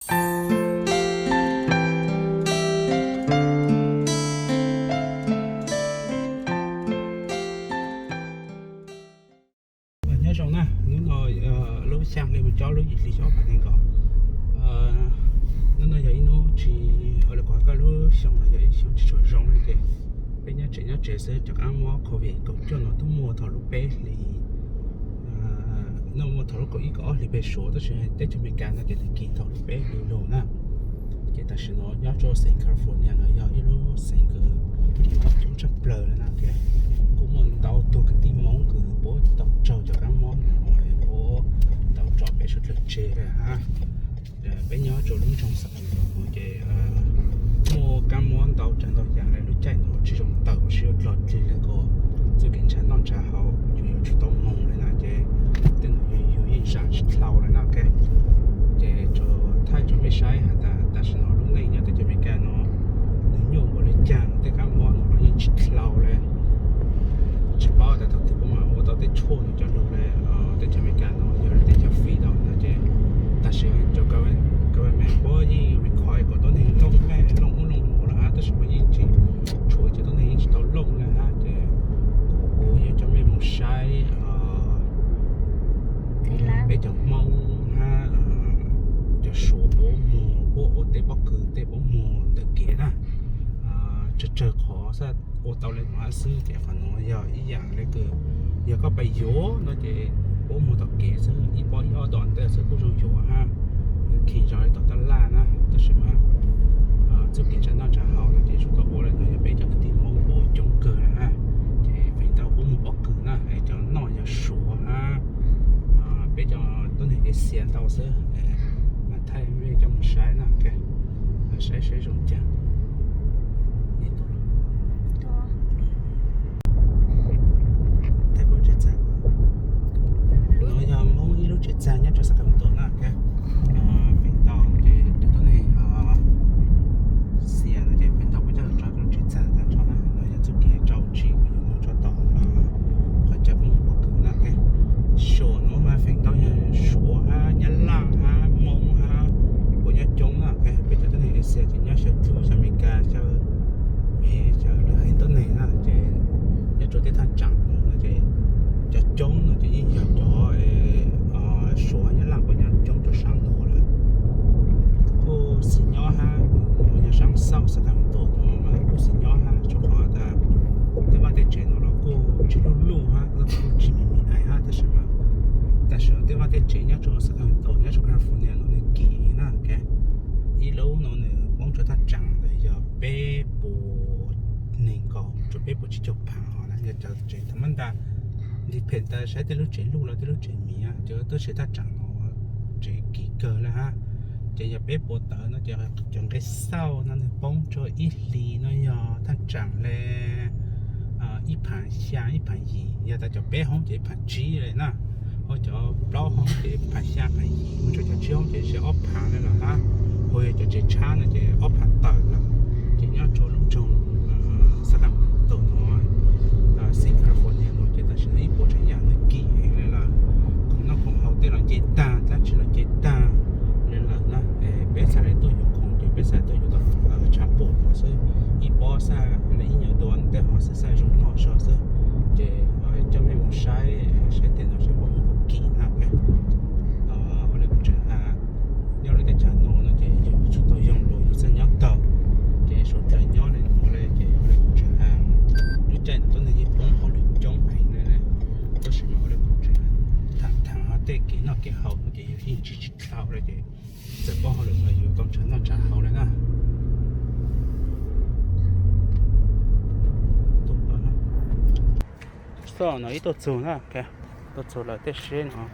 nhớ xong nè nếu nói lúc sang đây mình cho lúc gì thì cho bạn thành công nó nói vậy nó chỉ ở là có cái lúc xong là vậy xong chỉ rồi rong này kì bây giờ nó trẻ sẽ cho ăn món có về cậu cho nó tôi mua thầu lúc bé thì nó mua thầu lúc có ý có thì bé số đó sẽ để cho mình can nó để kỳ thầu lúc bé thì luôn nè cái ta sẽ nói nhớ cho Saint California nó giờ ít lúc Saint cái chúng chấp lờ này nè kìa cũng muốn tao tôi cái tim món cứ bố tao trâu cho các món này bố tao trò bé xuất lực chế rồi ha bé nhớ chỗ lúc trong sạch rồi cái mua các món tao chẳng tao dạng này lúc chạy nó chỉ trong tàu sử dụng lọt lên là có tôi kiểm tra non trả hậu chủ yếu chỉ tao mong này là cái tên là有印象是老的那个cái cho thay cho mấy sai hả ta sẽ nói lúc này nhá ta cho mấy cái nó nhiều một cái chàng cái các món nó như chỉ lâu đấy chỉ bao ta thật thì mà ô tô để chôn cho lúc này để cho mấy cái nó giờ để cho phi đó là chứ ta sẽ cho các bạn mẹ có gì require của tôi nên lông mẹ lông là ta sẽ có gì chỉ chuối cho tôi nên chỉ tao lông này ha chứ cô giờ cho mấy một sai bây giờ mong ha cho số bố tế bó cử tế bó mùa được kia nè chờ khó sao ô tàu lên hóa sư thì còn nó giờ ý dạng lấy cử giờ có bài dỗ nó thì bố mùa tàu kia sư ý bó do đoạn tới sư cũng dỗ ha khi rồi tàu ta la nè ta sẽ mà giúp kiểm tra nó trả hậu thì chúng ta bố lên rồi bây giờ cái tìm mong bố chống cử ha thì phải tàu bố mùa bó cử nè để cho nó giờ số ha bây giờ tôi thấy cái xe tàu sư mà thay về cho một sai nè kìa sai dùng chân thay bố chết ra nó giờ mong ý lúc chết ra nhất cho sắc cầm tổ nè kìa phải tàu cái tôi này xe là cái phải tàu bây giờ cho nó chết ra cho nó giờ giúp kia trâu chỉ của những cho tàu khỏi chấp một cử nè kìa số nó mà phải tàu như số ha nhắn lăng ha mông ha của nhà chống là cái bây giờ tôi này xe chỉ nhớ sẽ chú cho mình cả cho được hình tốt này là chỉ nhớ chỗ thế thằng chẳng là chỉ cho chống là chỉ giờ cho số nhắn lăng của nhà chống cho sáng nổ là cô xin nhỏ ha nhà sáng sau sẽ làm tổ mà cô xin nhỏ ha cho họ ta thế mà để chơi nó là cô chỉ luôn ha là cô chỉ mình ai ha thế mà ta sợ thế mà để chơi nhá cho sẽ làm tổ nhá cho California nó này kỳ na cái ý lâu nó này mong cho ta chẳng để giờ bé bố nên có cho bé bố chỉ chụp hàng là giờ cho chơi thằng mình ta đi phèn ta sẽ tới lúc chơi luôn là tới lúc chơi mía chứ tới sẽ ta chẳng nó chơi kỳ cờ là ha chơi giờ bé bố tớ nó giờ chọn cái sau nó bóng cho ít lì nó giờ ta chẳng là ít盘香ít盘gì giờ ta cho bé không chỉ盘chỉ này nè hoặc cho bao không chỉ盘香盘gì hoặc cho chỉ không chỉ sẽ ốp盘này là ha hoặc cho chỉ chán này chỉ ốp盘tờ là chỉ nhớ cho lúc trồng sao làm tổ nó Saint California nó chỉ ta sẽ ít bộ trang nhà nó kỹ này là cũng nó cũng hậu tên là chế ta chỉ là chế ta nên là nó bé sai đấy tôi hiểu không thì bé sai tôi hiểu tập chạm bộ nó sẽ ít bỏ xa là ít nhiều đồ ăn để họ sẽ sai trong nó sợ sẽ để cho mấy một sai tiền nó sẽ bông một kỹ nào cái ở đây cũng chẳng nhớ lấy cái chả nó chỉ chúng tôi dùng đồ sẽ nhớ tàu để số trời nhớ lên ở đây chỉ ở đây cũng chẳng đứa trẻ tôi này bông họ được chống ảnh này tôi sẽ ở đây cũng chẳng thằng họ tê kỹ nó cái hậu nó chỉ hình chỉ thao đây thì sẽ bỏ họ được là nhiều con chắn nó trả hậu đấy nè so nó ít tốt số nè kìa tốt số là tết xuyên hả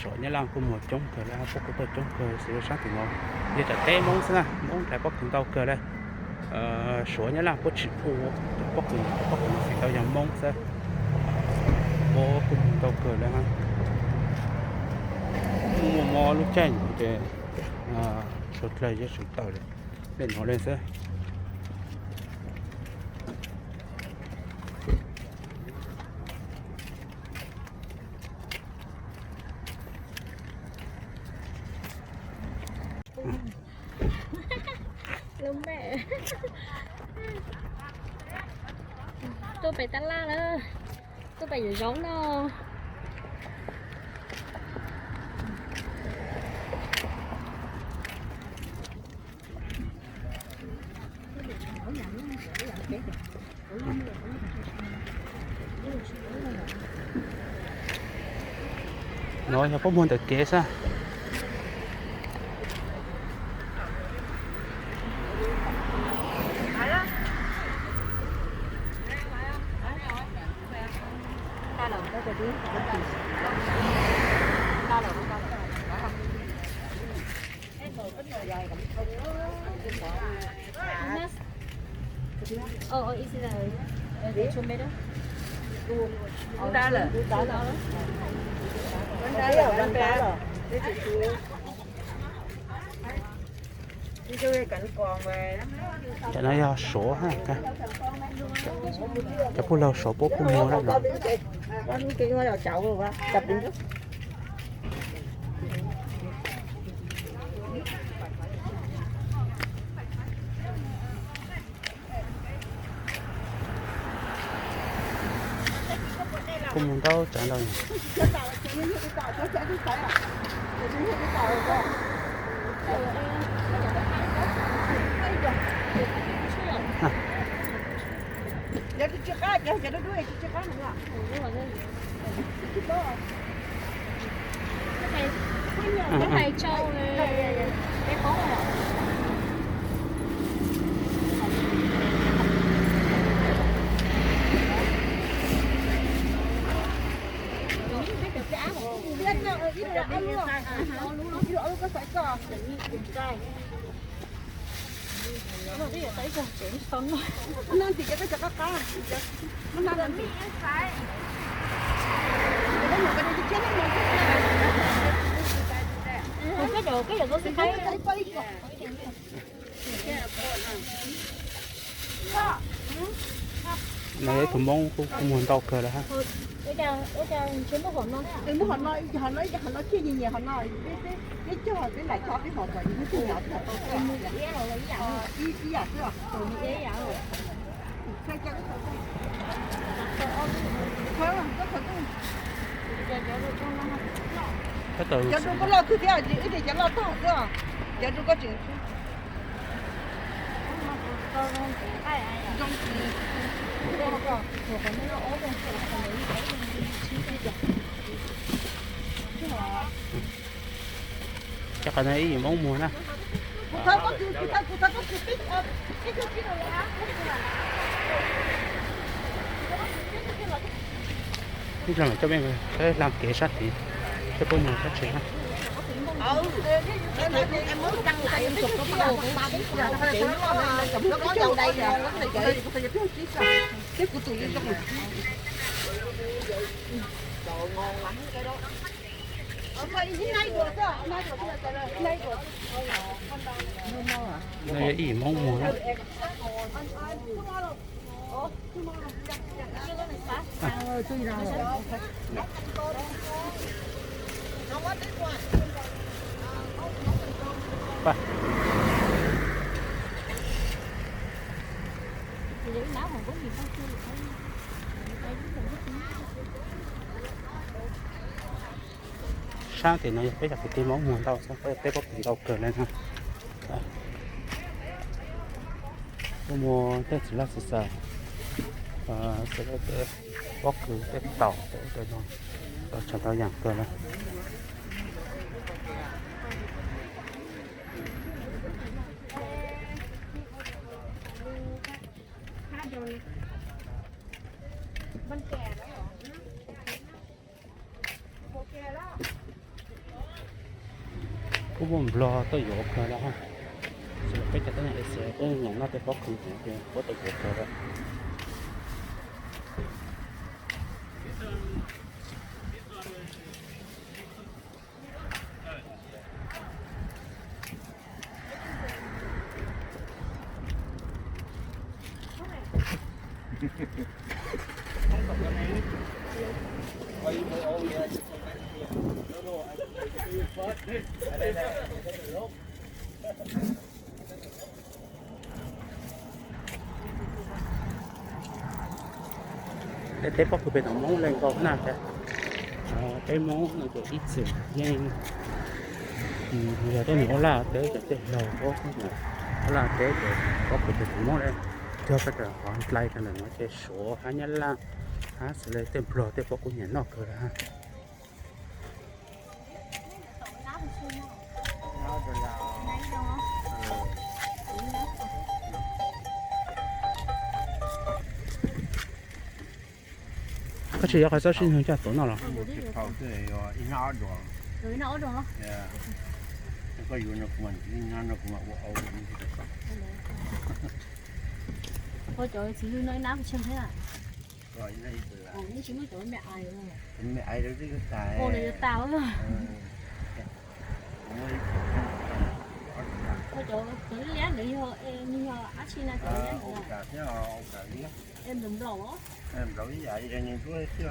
số nhớ làm cũng một trong cờ là có tôi trong cờ sự sáng thì ngon như là té mông xem mông lại có cần tàu cờ đây số nhớ làm có chỉ phụ có cần phải tàu dòng mông xem có cùng tàu cờ đây ha mua mò lúc chanh thì số lời với số tàu đấy lên nó lên xem Lông mẹ. Tôi phải tắt la nữa. Tôi phải giống nó. nói cho có muốn được kế sao is it a tomato? Đá là bánh đá rồi. Đi chơi cảnh còn về lắm. cho nó sổ ha cho bố lâu sổ bố cũng mua đó rồi Con kia nó vào chậu rồi ba, đập đi chút. cũng muốn đâu trả lời Giờ cái chiếc cá, giờ nó đuôi chiếc cá nữa. Cái này trâu cái khó rồi. Nó thì cái cá cá, nó làm gì? Cái đồ tôi sẽ thấy. này tụi mong cũng muốn đâu cơ là ha Cái chuyến bốc hồn nó. Đừng có họ nói cái gì nhiều họ nói cái cho họ cái lại cho cái họ rồi những cái nhỏ thật Cái mua cái rồi lấy dạo. ý giả chưa? Rồi mua cái dạo rồi. Khai chân không có thật cái từ giờ đừng có lo thứ theo gì để cho lo tốt chưa? Giờ đừng có chuyện trong chắc là này gì mong muốn á cụ thể có cái rồi á bây giờ cho bên cái làm kế sát thì cái bông màu sát sẽ ha em muốn đăng lại em chụp nó có dầu đây rồi nó này chị cái của tụi trong này đồ ngon lắm cái đó này ý mong muốn á sáng thì nó phải là cái món muốn đâu sao phải có tiền đâu cờ lên ha tôi mua cái chỉ là sờ sẽ có cứ cái tàu để nó cho tao giảm cờ lên cũng muốn lo tới dỗ cờ đó ha sẽ cái cái này sẽ cái nhận nó tới có khử thì có tới dỗ cờ đó để tiếp bóc về đồng món lên câu thế nào kìa cái món này ít sự nhanh giờ tôi nghĩ là tới cái lầu có cái này là cái có cái đồng món đây cho cái giờ họ lại cái này nó cái số hay nhất là sẽ lấy tên pro tiếp bóc của nhà nó cơ ha cái chuyện cái sao xin hướng cho tổ nào rồi rồi nó ở đâu cóอยู่nó cũng nó cũng ở thôi trời chỉ nói nát chân thế à rồi đây nó chỉ mới tuổi mẹ ai rồi mẹ ai đó cái tài cô này tao rồi thôi trời tự lẽ nữa như á chi này tự lẽ nữa em đừng đầu đó em đổi vậy ra những cái chứ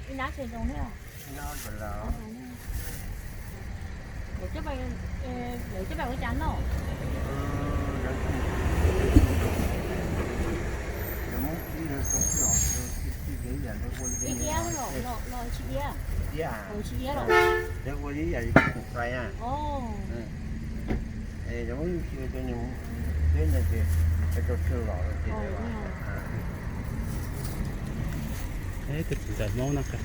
cái nát trên trong thế à nó là để cho bạn cái chán đâu chị kia rồi chị kia chị kia rồi để qua đi vậy phải à giống như cho những cái này thì cái đồ chơi rồi thì thế thì chỉ để món nó cả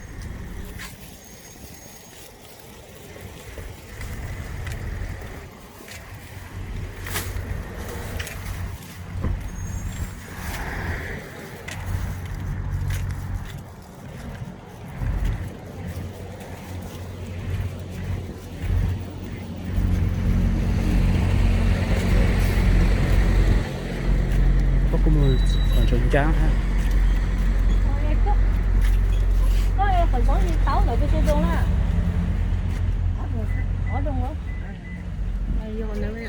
còn trứng trắng ha có em phải có như táo lại cái đâu nè ở đâu đó này vô nữa vậy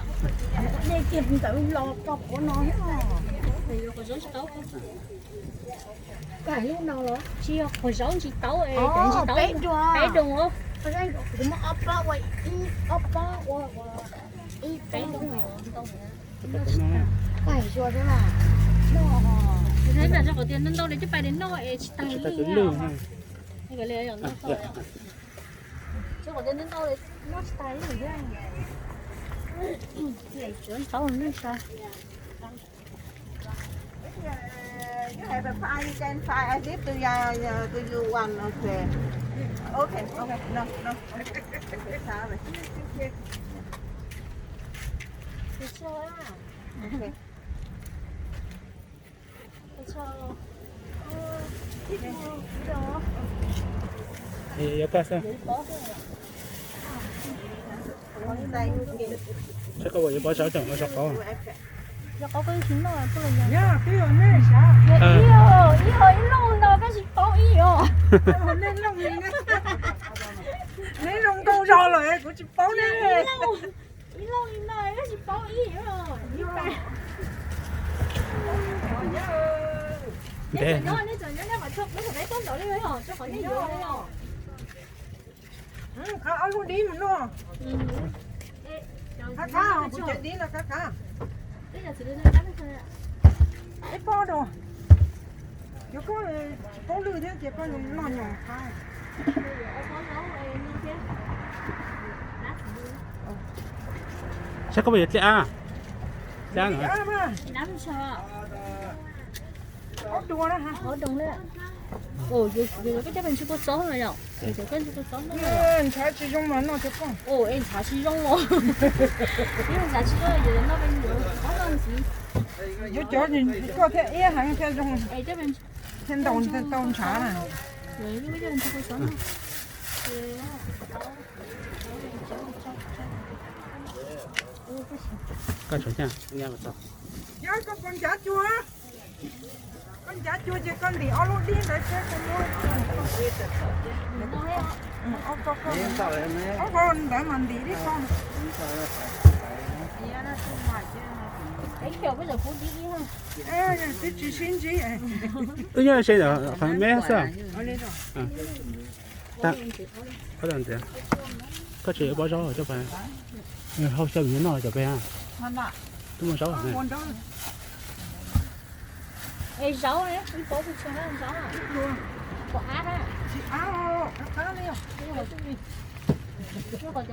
đây kịp tự lo cọc của nó hết rồi này vô cái giống táo cái lúc nào rồi chia hồi giống chị táo ấy bé đùa bé đùa không cái cũng oppa vậy oppa bé đùa phải rồi thế mà thế là cho có tiền đến đâu để chứ phải đến đâu ấy chỉ tay lương ha cái này là nó thôi chứ có tiền đến đâu để nó chỉ tay rồi chứ này chuyển táo nó sao you have a file, you can file. I give to you one. Okay. Okay. No. Sorry. Okay. thì có sao chắc có bao nhiêu chẳng có có nó có cái chính rồi tôi là Yeah, cái này nè sao? ý lông đâu cái gì có ý rồi Nên lông gì nè. Nên lông câu rồi rồi của chị Bố nè. ý lông này cái gì có ý rồi như vậy để nó mà chụp nó phải có đổ đi rồi cho khỏi đi vô đây rồi Ở luôn đi mà nó. Cá của chị đi là cá. Đây là sự đơn giản thôi ạ. Cái po đồ. Chứ có lười thế chị có nó nhỏ khai. chắc có bao nhiêu à ra nữa Nắm sao? Có đùa đó hả? Ở đông đấy ạ. Ồ, giờ cái bên chưa có số rồi nhở? Giờ cái chưa có số nữa. Chả chỉ dùng mà nó cho con. Ồ, em chả chỉ dùng rồi. Nhưng chả chỉ dùng giờ nó bên giờ có làm gì? Yo cho thì có thể e hàng theo dùng. Ê, cái bên Thiên đồng chả này. rồi cái bên chưa có số nữa. có chỗ nha nghe một chút Nhớ có con chả chua. Con chả chua chứ con đi ở luôn đi để cho con mua. Con để mình đi đi con. Cái kiểu bây giờ phú đi đi ha. Ê, chỉ xin gì ấy. tự nhiên xem được khoảng mấy sao ta có lần tiền có chỉ bao gió ở cho phải không sao miếng nào cho phải à tôi muốn gió này Ê, rau ấy, cái phố bị sao ăn rau à? Quả á. áo, nó có đi không? Nó còn